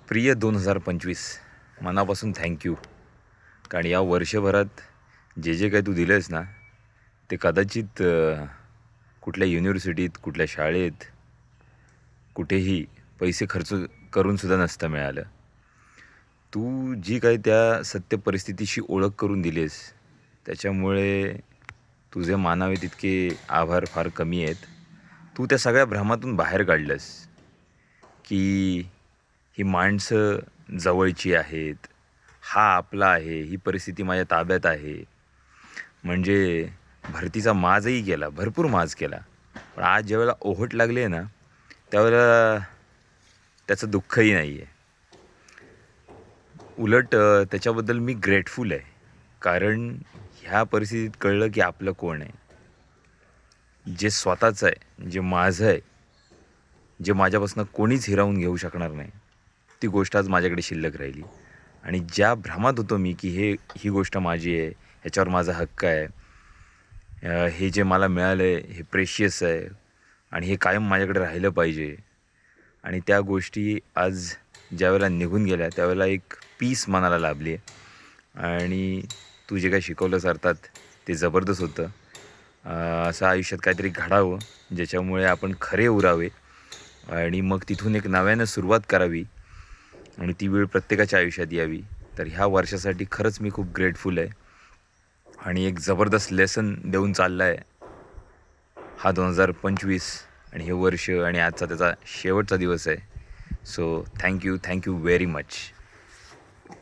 प्रिय 2025 मनापासून थँक्यू. कारण या वर्षभरात जे जे काही तू दिलं आहेस ना, ते कदाचित कुठल्या युनिव्हर्सिटीत, कुठल्या शाळेत, कुठेही पैसे खर्च करूनसुद्धा नसतं मिळालं. तू जी काही त्या सत्य परिस्थितीशी ओळख करून दिली आहेस, त्याच्यामुळे तुझे मानावे तितके आभार फार कमी आहेत. तू त्या सगळ्या भ्रमातून बाहेर काढलंस की ही माणसं जवळची आहेत, हा आपला आहे, ही परिस्थिती माझ्या ताब्यात आहे. म्हणजे भरतीचा माजही केला, भरपूर माज केला. पण आज ज्यावेळेला ओहोट लागली आहे ना, त्यावेळेला त्याचं दुःखही नाही आहे. उलट त्याच्याबद्दल मी ग्रेटफुल आहे. कारण ह्या परिस्थितीत कळलं की आपलं कोण आहे. जे स्वतःचं आहे, जे माझं आहे, जे माझ्यापासून कोणीच हिरावून घेऊ शकणार नाही, ती गोष्ट आज माझ्याकडे शिल्लक राहिली. आणि ज्या भ्रमात होतो मी की ही गोष्ट माझी आहे, ह्याच्यावर माझा हक्क आहे, हे जे मला मिळालं आहे हे प्रेशियस आहे आणि हे कायम माझ्याकडे राहिलं पाहिजे, आणि त्या गोष्टी आज ज्यावेळेला निघून गेल्या त्यावेळेला एक पीस मनाला लाभली आहे. आणि तू जे काही शिकवलंस अर्थात ते जबरदस्त होतं. असं आयुष्यात काहीतरी घडावं ज्याच्यामुळे आपण खरे उरावे आणि मग तिथून एक नव्यानं सुरुवात करावी आणि ती वेळ प्रत्येकाच्या आयुष्यात यावी. तर ह्या वर्षासाठी खरंच मी खूप ग्रेटफुल आहे आणि एक जबरदस्त लेसन देऊन चालला आहे हा 2025. आणि हे वर्ष आणि आजचा त्याचा शेवटचा दिवस आहे. So thank you very much.